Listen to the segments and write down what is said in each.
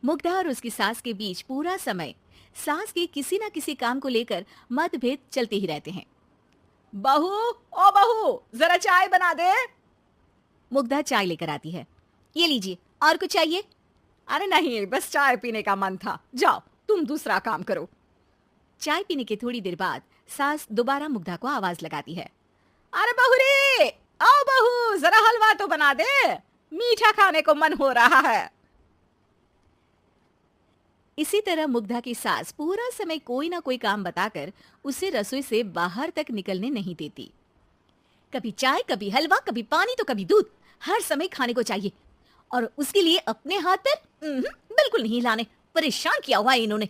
मुग्धा और उसकी सास के बीच पूरा समय सास के किसी न किसी काम को लेकर मतभेद चलते ही रहते हैं। बहू, ओ बहू, जरा चाय बना दे। मुग्धा चाय लेकर आती है। ये लीजिए, और कुछ चाहिए? अरे नहीं, बस चाय पीने का मन था। जाओ तुम दूसरा काम करो। चाय पीने के थोड़ी देर बाद सास दोबारा मुग्धा को आवाज लगाती है। अरे बहू रे, आओ बहू, जरा हलवा तो बना दे, मीठा खाने को मन हो रहा है। इसी तरह मुग्धा की सास पूरा समय कोई ना कोई काम बताकर उसे रसोई से बाहर तक निकलने नहीं देती। कभी चाय, कभी हलवा, कभी पानी तो कभी दूध, हर समय खाने को चाहिए। और उसके लिए अपने हाथ पर बिल्कुल नहीं हिलाने। परेशान किया हुआ है इन्होंने।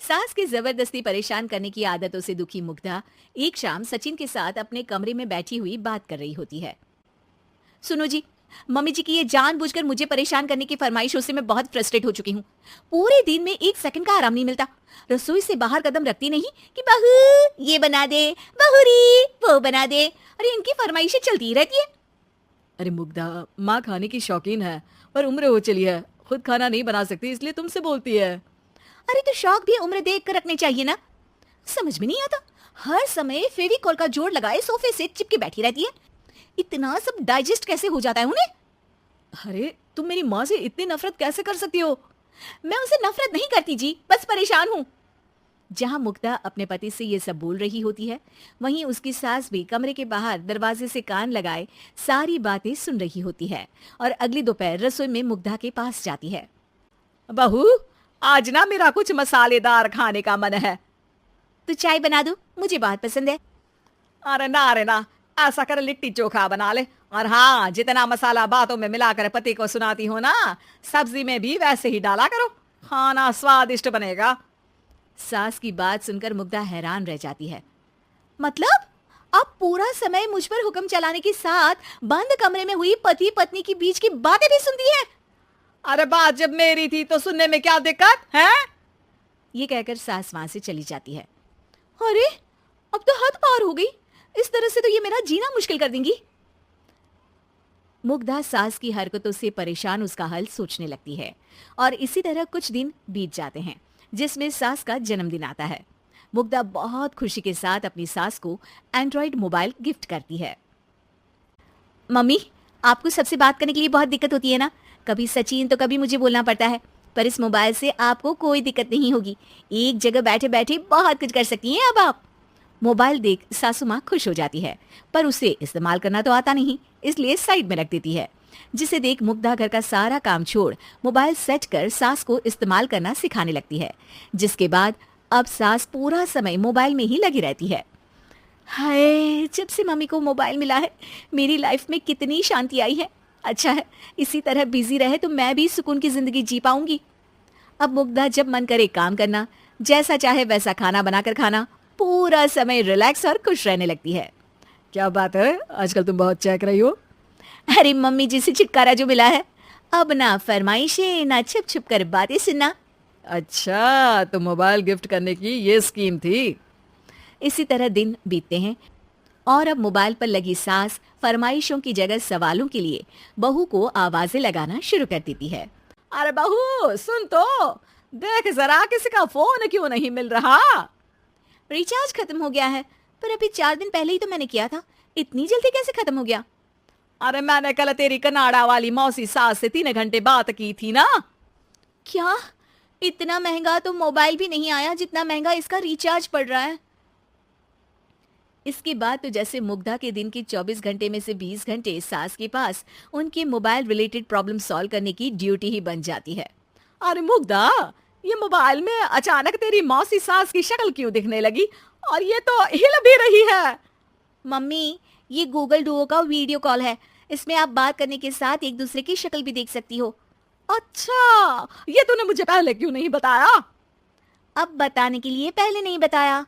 सास की जबरदस्ती परेशान करने की आदतों से दुखी मुग्धा एक शाम सचिन के साथ अपने कमरे में बैठी हुई बात कर रही होती है। सुनो जी, मम्मी जी की ये जानबूझकर मुझे परेशान करने की फरमाइशों से मैं बहुत फ्रस्ट्रेट हो चुकी हूँ। पूरे दिन में एक सेकंड का आराम नहीं मिलता। रसोई से बाहर कदम रखती नहीं कि बहू ये बना दे, बहूरी वो बना दे। अरे इनकी फरमाइशें चलती ही रहती है। अरे मुग्धा, माँ खाने की शौकीन है पर उम्र हो चली है, खुद खाना नहीं बना सकती, इसलिए तुमसे बोलती है। अरे तो शौक भी उम्र देख कर रखने चाहिए ना। समझ में नहीं आता, हर समय फेविकॉल का जोड़ लगाए सोफे से चिपके बैठी रहती है। इतना सब डाइजेस्ट कैसे हो जाता है उन्हें? अरे तुम मेरी माँ से इतनी नफरत कैसे कर सकती हो? मैं उनसे नफरत नहीं करती जी, बस परेशान हूँ। जहाँ मुग्धा अपने पति से ये सब बोल रही होती है, वहीं उसकी सास भी कमरे के बाहर दरवाजे से कान लगाए सारी बातें सुन रही होती है और अगली दोपहर रसोई में मुग्धा के पास जाती है। बहू, आज ना मेरा कुछ मसालेदार खाने का मन है। तो चाय बना दो, मुझे बहुत पसंद है। अरे ना, ऐसा कर लिट्टी चोखा बना ले। और हाँ, जितना मसाला बातों में मिलाकर पति को सुनाती हो ना, सब्जी में भी वैसे ही डाला करो, खाना स्वादिष्ट बनेगा। सास की बात सुनकर मुग्धा हैरान रह जाती है। मतलब आप पूरा समय मुझ पर हुक्म चलाने के साथ बंद कमरे में हुई पति पत्नी के बीच की बातें भी सुनती है? अरे बात जब मेरी थी तो सुनने में क्या दिक्कत है? ये कहकर सास वहां से चली जाती है। अरे अब तो हद पार हो गई, इस तरह से तो ये मेरा जीना मुश्किल कर देंगी। मुग्धा सास की हरकतों से परेशान उसका हल सोचने लगती है और इसी तरह कुछ दिन बीत जाते हैं, जिसमें सास का जन्मदिन आता है। मुग्धा बहुत खुशी के साथ अपनी सास को एंड्रॉइड मोबाइल गिफ्ट करती है। मम्मी, आपको सबसे बात करने के लिए बहुत दिक्कत होती है ना, कभी सचिन तो कभी मुझे बोलना पड़ता है, पर इस मोबाइल से आपको कोई दिक्कत नहीं होगी। एक जगह बैठे बैठे बहुत कुछ कर सकती हैं अब आप। मोबाइल देख सासू माँ खुश हो जाती है, पर उसे इस्तेमाल करना तो आता नहीं, इसलिए साइड में रख देती है। जिसे देख मुग्धा घर का सारा काम छोड़ मोबाइल सेट कर सास को इस्तेमाल करना सिखाने लगती है, जिसके बाद अब सास पूरा समय मोबाइल में ही लगी रहती है। हाय, जब से मम्मी को मोबाइल मिला है मेरी लाइफ में कितनी शांति आई है। अच्छा है, इसी तरह बिजी रहे तो मैं भी सुकून की जिंदगी जी पाऊंगी। अब मुग्धा जब मन करे काम करना, जैसा चाहे वैसा खाना बनाकर खाना, पूरा समय रिलैक्स और खुश रहने लगती है। क्या बात है, आजकल तुम बहुत चहक रही हो। अरे मम्मी जी से छुटकारा जो मिला है, अब ना फरमाइशें ना छुप छुप कर बातें सुनना। अच्छा, तो मोबाइल गिफ्ट करने की ये स्कीम थी। इसी तरह दिन बीतते हैं और अब मोबाइल पर लगी सास फरमाइशों की जगह सवालों के लिए बहू को आवाजें लगाना शुरू कर देती है। अरे बहू सुन तो, देख जरा किसी का फोन क्यों नहीं मिल रहा? रिचार्ज खत्म हो गया है, पर अभी 4 दिन पहले ही तो मैंने किया था, इतनी जल्दी कैसे खत्म हो गया? अरे मैंने कल तेरी कनाडा वाली मौसी सास से 3 घंटे बात की थी ना। क्या? इतना महंगा तो मोबाइल भी नहीं आया जितना महंगा इसका रिचार्ज पड़ रहा है। इसके बाद तो जैसे मुग्धा के दिन के 24 घंटे में से 20 घंटे सास के पास उनके मोबाइल रिलेटेड प्रॉब्लम सॉल्व करने की ड्यूटी ही बन जाती है। अरे मुग्धा, ये मोबाइल में अचानक तेरी मौसी सास की शक्ल क्यों दिखने लगी? और ये तो हिल भी रही है। मम्मी, ये गूगल डुओ का वीडियो कॉल है, इसमें आप बात करने के साथ एक दूसरे की शक्ल भी देख सकती हो। अच्छा, ये तूने मुझे पहले क्यों नहीं बताया? अब बताने के लिए पहले नहीं बताया।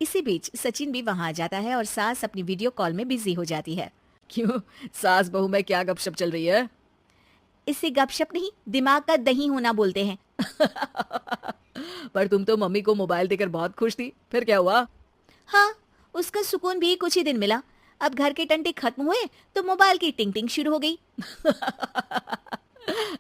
इसी बीच सचिन भी वहां आ जाता है और सास अपनी वीडियो कॉल में बिजी हो जाती है। क्यों, सास बहू में क्या गपशप चल रही है? इसे गपशप नहीं, दिमाग का दही होना बोलते हैं। पर तुम तो मम्मी को मोबाइल देकर बहुत खुश थी, फिर क्या हुआ? हाँ, उसका सुकून भी कुछ ही दिन मिला। अब घर के टंटे खत्म हुए तो मोबाइल की टिंग टिंग शुरू हो गई।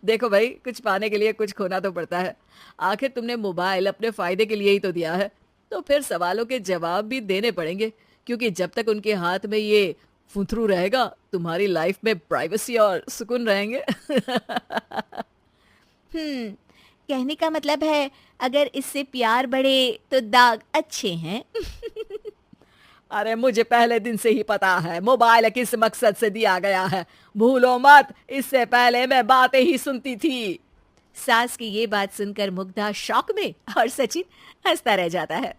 देखो भाई, कुछ पाने के लिए कुछ खोना तो पड़ता है। आखिर तुमने मोबाइल अपने फायदे के लिए ही तो दिया है, तो फिर सवालों के जवाब भी देने पड़ेंगे, क्योंकि जब तक उनके हाथ में ये फुंथरू रहेगा, तुम्हारी लाइफ में प्राइवेसी और सुकून रहेंगे। हम्म, कहने का मतलब है अगर इससे प्यार बढ़े तो दाग अच्छे हैं। अरे मुझे पहले दिन से ही पता है मोबाइल किस मकसद से दिया गया है। भूलो मत, इससे पहले मैं बातें ही सुनती थी। सास की ये बात सुनकर मुग्धा शॉक में और सचिन हंसता रह जाता है।